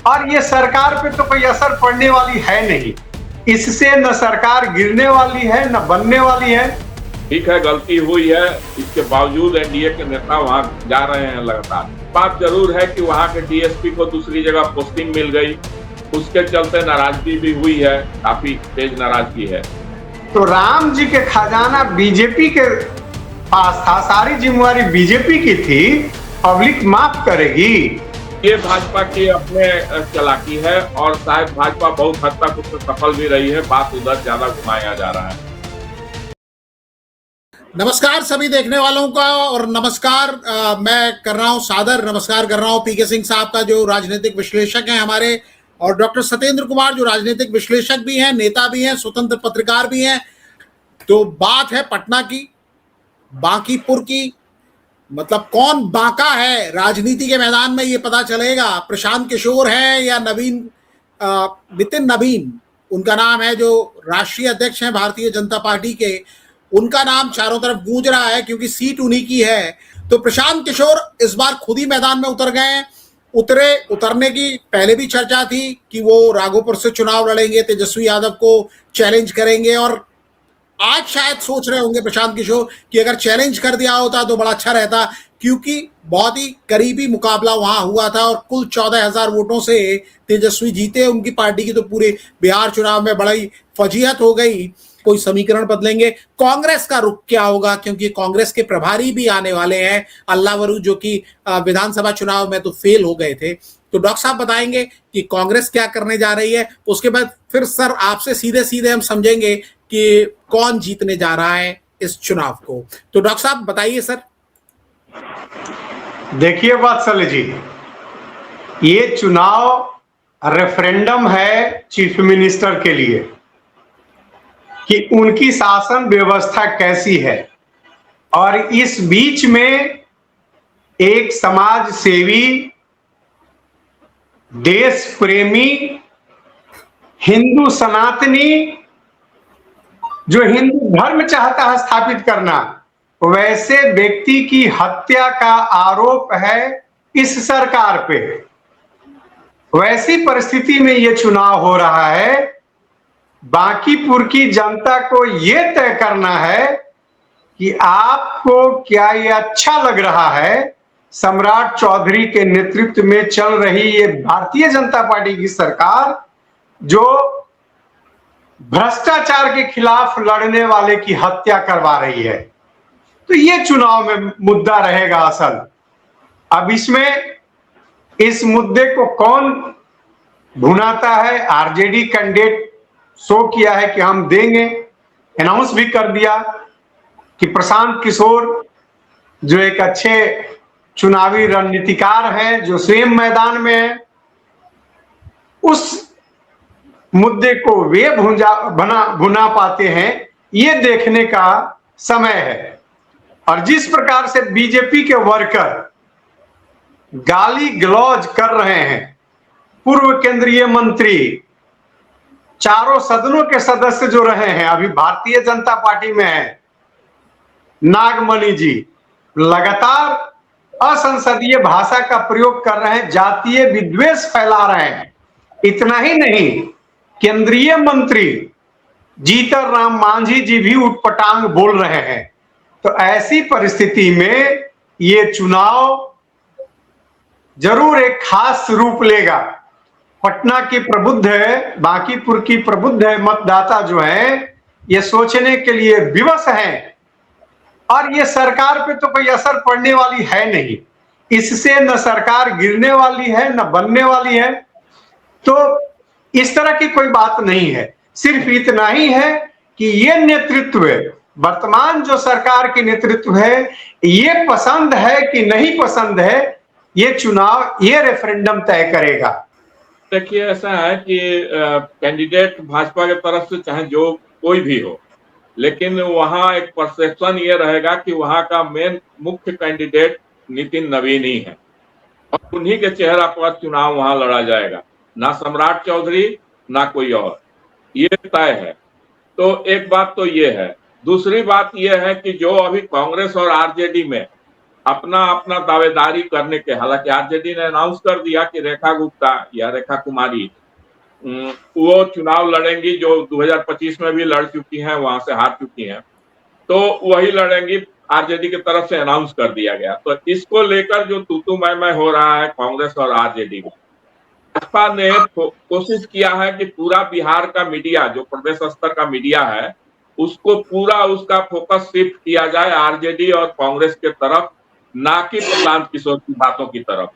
और ये सरकार पे तो कोई असर पड़ने वाली है नहीं। इससे न सरकार गिरने वाली है न बनने वाली है। ठीक है, गलती हुई है, इसके बावजूद एनडीए के नेता वहां जा रहे हैं लगातार। बात जरूर है कि वहां के डीएसपी को दूसरी जगह पोस्टिंग मिल गई, उसके चलते नाराजगी भी हुई है, काफी तेज नाराजगी है। तो राम जी के खजाना बीजेपी के पास था, सारी जिम्मेवारी बीजेपी की थी, पब्लिक माफ करेगी। ये भाजपा की अपने चालाकी है और शायद भाजपा बहुत हद तक उसमें सफल भी रही है। बात उधर ज्यादा घुमाया जा रहा है। नमस्कार सभी देखने वालों का, और नमस्कार मैं कर रहा हूं, सादर नमस्कार कर रहा हूं पीके सिंह साहब का, जो राजनीतिक विश्लेषक हैं हमारे, और डॉक्टर सत्येंद्र कुमार, जो राजनीतिक विश्लेषक भी हैं, नेता भी हैं, स्वतंत्र पत्रकार भी हैं। तो बात है पटना की, बांकीपुर की। मतलब कौन बांका है राजनीति के मैदान में, ये पता चलेगा। प्रशांत किशोर है या नितिन नवीन उनका नाम है, जो राष्ट्रीय अध्यक्ष हैं भारतीय जनता पार्टी के। उनका नाम चारों तरफ गूंज रहा है क्योंकि सीट उन्हीं की है। तो प्रशांत किशोर इस बार खुद ही मैदान में उतर गए हैं। उतरने की पहले भी चर्चा थी कि वो राघोपुर से चुनाव लड़ेंगे, तेजस्वी यादव को चैलेंज करेंगे, और आज शायद सोच रहे होंगे प्रशांत किशोर कि अगर चैलेंज कर दिया होता तो बड़ा अच्छा रहता, क्योंकि बहुत ही करीबी मुकाबला वहां हुआ था और कुल 14,000 वोटों से तेजस्वी जीते उनकी पार्टी की। तो पूरे बिहार चुनाव में बड़ी फजीहत हो गई। कोई समीकरण बदलेंगे, कांग्रेस का रुख क्या होगा, क्योंकि कांग्रेस के प्रभारी भी आने वाले हैं, अल्लावरू, जो कि विधानसभा चुनाव में तो फेल हो गए थे। तो डॉक्टर साहब बताएंगे कि कांग्रेस क्या करने जा रही है। उसके बाद फिर सर आपसे सीधे सीधे हम समझेंगे कि कौन जीतने जा रहा है इस चुनाव को। तो डॉक्टर साहब बताइए सर। देखिए वात्सल्य जी, ये चुनाव रेफरेंडम है चीफ मिनिस्टर के लिए कि उनकी शासन व्यवस्था कैसी है। और इस बीच में एक समाज सेवी, देश प्रेमी, हिंदू सनातनी, जो हिंदू धर्म चाहता है स्थापित करना, वैसे व्यक्ति की हत्या का आरोप है इस सरकार पे। वैसी परिस्थिति में यह चुनाव हो रहा है। बांकीपुर की जनता को यह तय करना है कि आपको क्या ये अच्छा लग रहा है, सम्राट चौधरी के नेतृत्व में चल रही ये भारतीय जनता पार्टी की सरकार, जो भ्रष्टाचार के खिलाफ लड़ने वाले की हत्या करवा रही है। तो ये चुनाव में मुद्दा रहेगा असल। अब इसमें इस मुद्दे को कौन भुनाता है? आरजेडी कैंडिडेट शो किया है कि हम देंगे, अनाउंस भी कर दिया कि प्रशांत किशोर, जो एक अच्छे चुनावी रणनीतिकार हैं, जो स्वयं मैदान में है, उस मुद्दे को वे भुना पाते हैं, ये देखने का समय है। और जिस प्रकार से बीजेपी के वर्कर गाली गलौज कर रहे हैं, पूर्व केंद्रीय मंत्री, चारों सदनों के सदस्य जो रहे हैं, अभी भारतीय जनता पार्टी में है, नागमणि जी लगातार असंसदीय भाषा का प्रयोग कर रहे हैं, जातीय विद्वेष फैला रहे हैं। इतना ही नहीं, केंद्रीय मंत्री जीतन राम मांझी जी भी उटपटांग बोल रहे हैं। तो ऐसी परिस्थिति में ये चुनाव जरूर एक खास रूप लेगा। पटना की प्रबुद्ध है, बांकीपुर की प्रबुद्ध है मतदाता जो है, ये सोचने के लिए विवश हैं। और ये सरकार पे तो कोई असर पड़ने वाली है नहीं। इससे न सरकार गिरने वाली है न बनने वाली है। तो इस तरह की कोई बात नहीं है। सिर्फ इतना ही है कि ये नेतृत्व, वर्तमान जो सरकार की नेतृत्व है, ये पसंद है कि नहीं पसंद है, ये चुनाव, ये रेफरेंडम तय करेगा। देखिए, ऐसा है कि कैंडिडेट भाजपा की तरफ से चाहे जो कोई भी हो, लेकिन वहां एक परसेप्शन ये रहेगा कि वहां का मेन मुख्य कैंडिडेट नितिन नवीन ही है और उन्हीं के चेहरा पर चुनाव वहां लड़ा जाएगा, ना सम्राट चौधरी ना कोई और, ये तय है। तो एक बात तो ये है। दूसरी बात ये है कि जो अभी कांग्रेस और आरजेडी में अपना अपना दावेदारी करने के, हालांकि आरजेडी ने अनाउंस कर दिया कि रेखा गुप्ता या रेखा कुमारी वो चुनाव लड़ेंगी, जो 2025 में भी लड़ चुकी हैं, वहां से हार चुकी हैं, तो वही लड़ेंगी, आरजेडी की तरफ से अनाउंस कर दिया गया। तो इसको लेकर जो तू मैं हो रहा है कांग्रेस और आरजेडी में, भाजपा ने कोशिश किया है कि पूरा बिहार का मीडिया, जो प्रदेश स्तर का मीडिया है, उसको पूरा उसका फोकस शिफ्ट किया जाए आरजेडी और कांग्रेस के तरफ, ना कि प्रशांत किशोर की बातों की तरफ।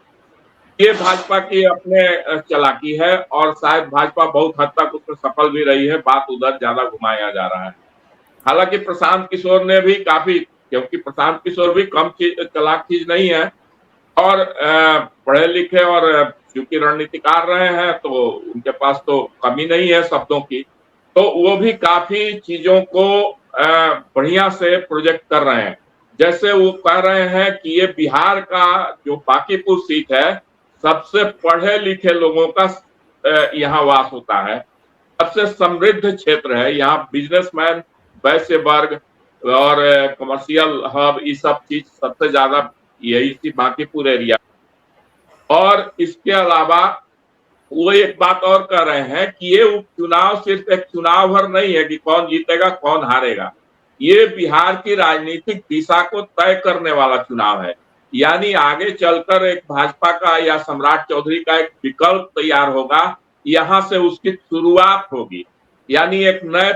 ये भाजपा की अपने चालाकी है और शायद भाजपा बहुत हद तक उसमें सफल भी रही है, बात उधर ज्यादा घुमाया जा रहा है। हालांकि प्रशांत किशोर ने भी काफी, क्योंकि प्रशांत किशोर भी कम चालाक चीज नहीं है, और पढ़े लिखे और क्योंकि रणनीतिकार रहे हैं तो उनके पास तो कमी नहीं है शब्दों की, तो वो भी काफी चीजों को बढ़िया से प्रोजेक्ट कर रहे हैं। जैसे वो कह रहे हैं कि ये बिहार का जो बांकीपुर सीट है, सबसे पढ़े लिखे लोगों का यहाँ वास होता है, सबसे समृद्ध क्षेत्र है, यहाँ बिजनेसमैन, वैश्य वर्ग और कमर्शियल हब, ये सब चीज सबसे ज्यादा यही थी बांकीपुर एरिया। और इसके अलावा वो एक बात और कह रहे हैं कि ये उपचुनाव सिर्फ एक चुनाव भर नहीं है कि कौन जीतेगा कौन हारेगा, ये बिहार की राजनीतिक दिशा को तय करने वाला चुनाव है। यानी आगे चलकर एक भाजपा का या सम्राट चौधरी का एक विकल्प तैयार होगा, यहाँ से उसकी शुरुआत होगी, यानी एक नए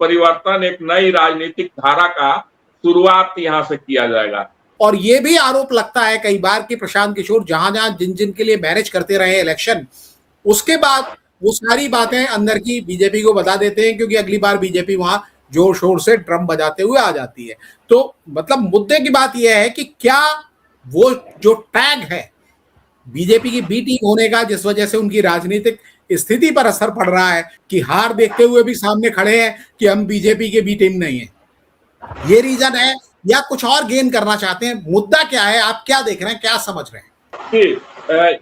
परिवर्तन, एक नई राजनीतिक धारा का शुरुआत यहाँ से किया जाएगा। और ये भी आरोप लगता है कई बार कि प्रशांत किशोर जहां जहां जिन जिन के लिए मैनेज करते रहे इलेक्शन, उसके बाद वो सारी बातें अंदर की बीजेपी को बता देते हैं, क्योंकि अगली बार बीजेपी वहां जोर शोर से ड्रम बजाते हुए आ जाती है। तो मतलब मुद्दे की बात यह है कि क्या वो जो टैग है बीजेपी की बी टीम होने का, जिस वजह से उनकी राजनीतिक स्थिति पर असर पड़ रहा है कि हार देखते हुए भी सामने खड़े हैं कि हम बीजेपी के बी टीम नहीं है, ये रीजन है या कुछ और गेन करना चाहते हैं? मुद्दा क्या है, आप क्या देख रहे हैं, क्या समझ रहे हैं?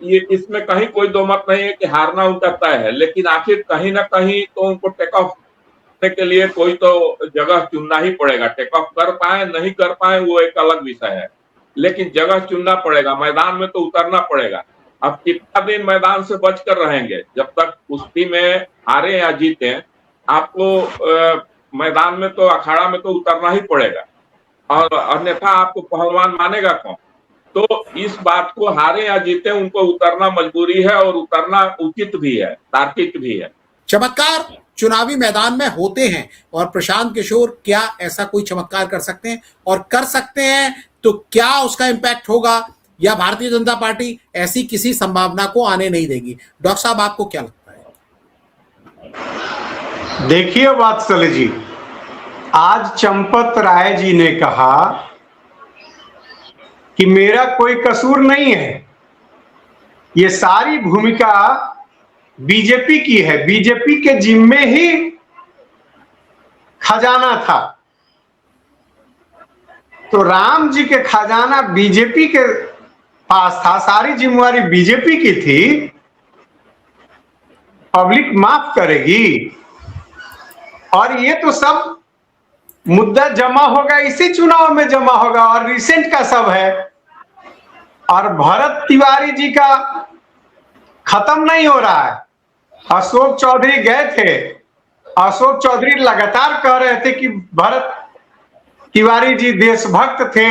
ये इसमें कहीं कोई दो मत नहीं है कि हारना उनका तय है, लेकिन आखिर कहीं ना कहीं तो उनको टेक ऑफ करने के लिए कोई तो जगह चुनना ही पड़ेगा। टेक ऑफ कर पाए नहीं कर पाए वो एक अलग विषय है, लेकिन जगह चुनना पड़ेगा, मैदान में तो उतरना पड़ेगा। अब कितना दिन मैदान से बचकर रहेंगे? जब तक कुश्ती में हारे या जीते, आपको मैदान में तो, अखाड़ा में तो उतरना ही पड़ेगा, और अन्यथा आपको पहलवान मानेगा कौन? तो इस बात को हारे या जीते उनको उतरना मजबूरी है, और उतरना उचित भी है, तार्किक भी है। चमत्कार चुनावी मैदान में होते हैं, और प्रशांत किशोर क्या ऐसा कोई चमत्कार कर सकते हैं? और कर सकते हैं तो क्या उसका इंपैक्ट होगा, या भारतीय जनता पार्टी ऐसी किसी संभावना को आने नहीं देगी? डॉक्टर साहब, आपको क्या लगता है? देखिए वात्सल्य जी, आज चंपत राय जी ने कहा कि मेरा कोई कसूर नहीं है, ये सारी भूमिका बीजेपी की है, बीजेपी के जिम्मे ही खजाना था। तो राम जी के खजाना बीजेपी के पास था, सारी जिम्मेवारी बीजेपी की थी, पब्लिक माफ करेगी। और ये तो सब मुद्दा जमा होगा, इसी चुनाव में जमा होगा, और रिसेंट का सब है। और भरत तिवारी जी का खत्म नहीं हो रहा है। अशोक चौधरी गए थे, अशोक चौधरी लगातार कह रहे थे कि भरत तिवारी जी देशभक्त थे,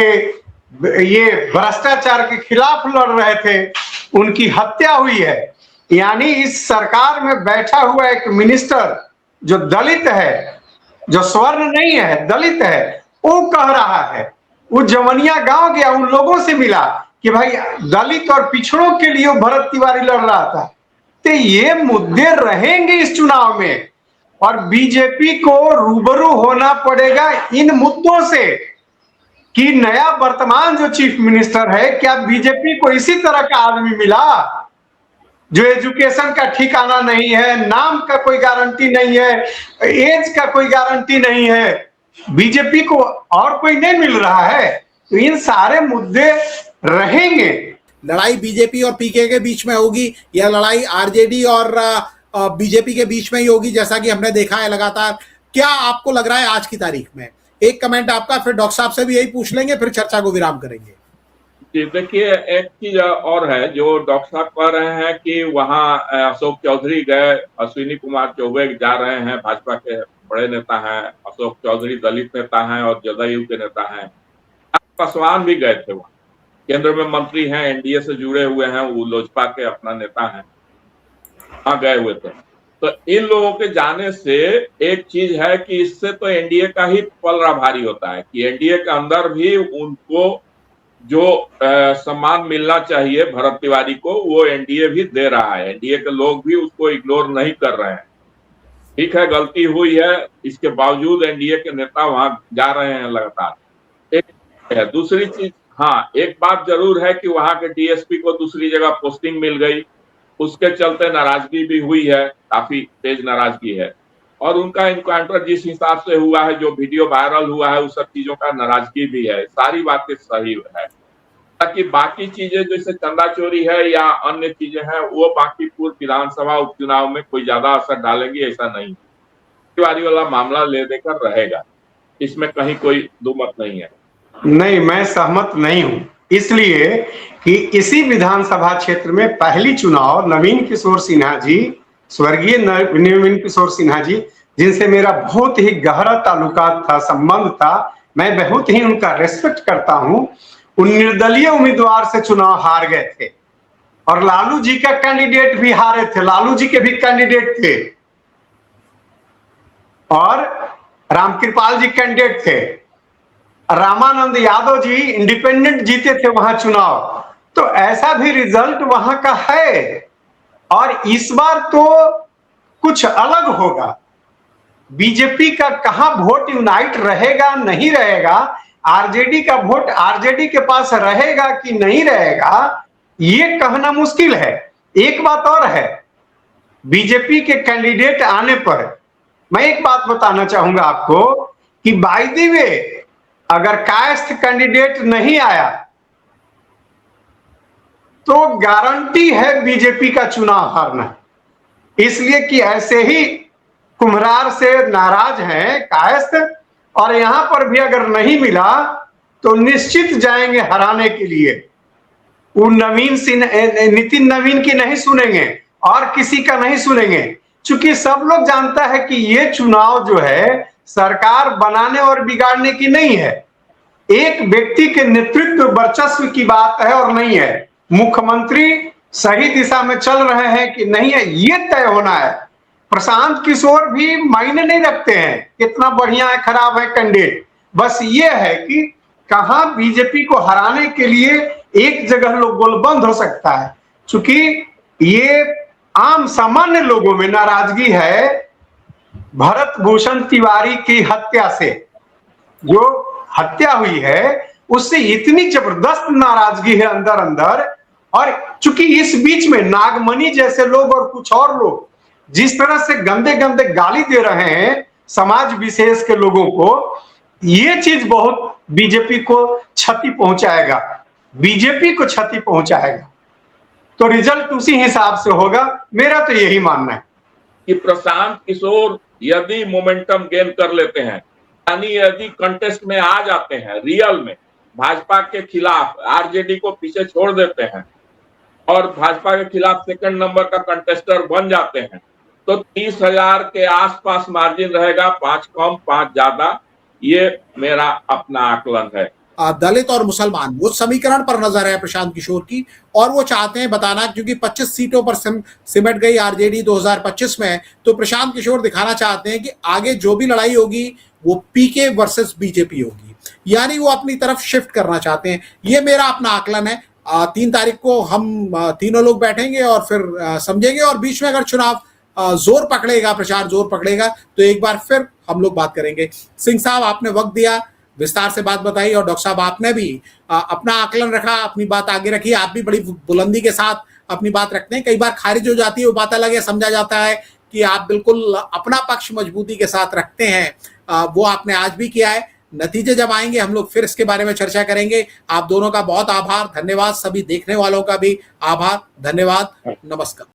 ये भ्रष्टाचार के खिलाफ लड़ रहे थे, उनकी हत्या हुई है। यानी इस सरकार में बैठा हुआ एक मिनिस्टर जो दलित है, जो स्वर्ण नहीं है, दलित है, वो कह रहा है, वो जवनिया गांव गया, उन लोगों से मिला कि भाई दलित और पिछड़ों के लिए भरत तिवारी लड़ रहा था। तो ये मुद्दे रहेंगे इस चुनाव में, और बीजेपी को रूबरू होना पड़ेगा इन मुद्दों से कि नया वर्तमान जो चीफ मिनिस्टर है, क्या बीजेपी को इसी तरह का आदमी मिला जो एजुकेशन का ठिकाना नहीं है, नाम का कोई गारंटी नहीं है, एज का कोई गारंटी नहीं है, बीजेपी को और कोई नहीं मिल रहा है। तो इन सारे मुद्दे रहेंगे। लड़ाई बीजेपी और पीके के बीच में होगी, या लड़ाई आरजेडी और बीजेपी के बीच में ही होगी, जैसा कि हमने देखा है लगातार? क्या आपको लग रहा है आज की तारीख में? एक कमेंट आपका, फिर डॉक्टर साहब से भी यही पूछ लेंगे, फिर चर्चा को विराम करेंगे। जी, देखिए एक चीज और है जो डॉक्टर साहब कह रहे हैं कि वहाँ अशोक चौधरी गए, अश्विनी कुमार चौबे जा रहे हैं, भाजपा के बड़े नेता हैं, अशोक चौधरी दलित नेता हैं और जदयू के नेता हैं। पासवान भी गए थे वहाँ, केंद्र में मंत्री हैं, एनडीए से जुड़े हुए हैं, वो लोजपा के अपना नेता हैं, वहाँ गए हुए थे। तो इन लोगों के जाने से एक चीज है कि इससे तो एनडीए का ही पलड़ा भारी होता है कि एनडीए के अंदर भी उनको जो सम्मान मिलना चाहिए भरत तिवारी को, वो एनडीए भी दे रहा है। एनडीए के लोग भी उसको इग्नोर नहीं कर रहे हैं। ठीक है, गलती हुई है, इसके बावजूद एनडीए के नेता वहां जा रहे हैं लगातार। एक है। दूसरी चीज, हाँ, एक बात जरूर है कि वहां के डीएसपी को दूसरी जगह पोस्टिंग मिल गई, उसके चलते नाराजगी भी हुई है, काफी तेज नाराजगी है। और उनका इनकाउंटर जिस हिसाब से हुआ है, जो वीडियो वायरल हुआ है, उस सब चीजों का नाराजगी भी है। सारी बातें सही है, ताकि बाकी चीजें जैसे चंदा चोरी है या अन्य चीजें हैं, वो बाकी पूर्व विधानसभा उपचुनाव में कोई ज्यादा असर डालेंगी, ऐसा नहीं। तिवारी वाला मामला ले देकर रहेगा, इसमें कहीं कोई दुमत नहीं है। नहीं, मैं सहमत नहीं हूं, इसलिए कि इसी विधानसभा क्षेत्र में पहली चुनाव नवीन किशोर सिन्हा जी, स्वर्गीय नवीन किशोर सिन्हा जी, जिनसे मेरा बहुत ही गहरा ताल्लुकात था, संबंध था, मैं बहुत ही उनका रेस्पेक्ट करता हूं, उन निर्दलीय उम्मीदवार से चुनाव हार गए थे और लालू जी का कैंडिडेट भी हारे थे, लालू जी के भी कैंडिडेट थे और रामकृपाल जी कैंडिडेट थे, रामानंद यादव जी इंडिपेंडेंट जीते थे वहां चुनाव। तो ऐसा भी रिजल्ट वहां का है और इस बार तो कुछ अलग होगा। बीजेपी का कहां वोट यूनाइट रहेगा नहीं रहेगा, आरजेडी का वोट आरजेडी के पास रहेगा कि नहीं रहेगा, ये कहना मुश्किल है। एक बात और है, बीजेपी के कैंडिडेट आने पर मैं एक बात बताना चाहूंगा आपको कि बाय द वे अगर कायस्थ कैंडिडेट नहीं आया तो गारंटी है बीजेपी का चुनाव हारना, इसलिए कि ऐसे ही कुम्हरार से नाराज हैं कायस्थ, और यहां पर भी अगर नहीं मिला तो निश्चित जाएंगे हराने के लिए। वो नितिन नवीन की नहीं सुनेंगे और किसी का नहीं सुनेंगे, क्योंकि सब लोग जानता है कि ये चुनाव जो है सरकार बनाने और बिगाड़ने की नहीं है, एक व्यक्ति के नेतृत्व वर्चस्व की बात है और नहीं है मुख्यमंत्री सही दिशा में चल रहे हैं कि नहीं है, ये तय होना है। प्रशांत किशोर भी मायने नहीं रखते हैं कितना बढ़िया है खराब है कैंडिडेट, बस ये है कि कहां बीजेपी को हराने के लिए एक जगह लोग गोलबंद हो सकता है, क्योंकि ये आम सामान्य लोगों में नाराजगी है भरत भूषण तिवारी की हत्या से। जो हत्या हुई है उससे इतनी जबरदस्त नाराजगी है अंदर अंदर, और चूंकि इस बीच में नागमणि जैसे लोग और कुछ और लोग जिस तरह से गंदे गंदे गाली दे रहे हैं समाज विशेष के लोगों को, ये चीज बहुत बीजेपी को क्षति पहुंचाएगा, बीजेपी को क्षति पहुंचाएगा। तो रिजल्ट उसी हिसाब से होगा, मेरा तो यही मानना है कि प्रशांत किशोर यदि मोमेंटम गेन कर लेते हैं, यानी यदि कंटेस्ट में आ जाते हैं रियल में, भाजपा के खिलाफ आरजेडी को पीछे छोड़ देते हैं और भाजपा के खिलाफ सेकंड नंबर का कंटेस्टर बन जाते हैं, तो 30,000 के आसपास मार्जिन रहेगा, 5 कम 5 ज्यादा, ये मेरा अपना आकलन है। दलित और मुसलमान वो समीकरण पर नजर है प्रशांत किशोर की, और वो चाहते हैं बताना, क्योंकि 25 सीटों पर सिमट गई आरजेडी 2025 में, तो प्रशांत किशोर दिखाना चाहते हैं कि आगे जो भी लड़ाई होगी वो पीके वर्सेस बीजेपी होगी, यानी वो अपनी तरफ शिफ्ट करना चाहते हैं। ये मेरा अपना आकलन है। 3 तारीख को हम तीनों लोग बैठेंगे और फिर समझेंगे, और बीच में अगर चुनाव जोर पकड़ेगा, प्रचार जोर पकड़ेगा, तो एक बार फिर हम लोग बात करेंगे। सिंह साहब, आपने वक्त दिया, विस्तार से बात बताई, और डॉक्टर साहब आपने भी अपना आकलन रखा, अपनी बात आगे रखी। आप भी बड़ी बुलंदी के साथ अपनी बात रखते हैं, कई बार खारिज हो जाती है वो बात अलग है, समझा जाता है कि आप बिल्कुल अपना पक्ष मजबूती के साथ रखते हैं, वो आपने आज भी किया है। नतीजे जब आएंगे हम लोग फिर इसके बारे में चर्चा करेंगे। आप दोनों का बहुत आभार, धन्यवाद। सभी देखने वालों का भी आभार, धन्यवाद, नमस्कार।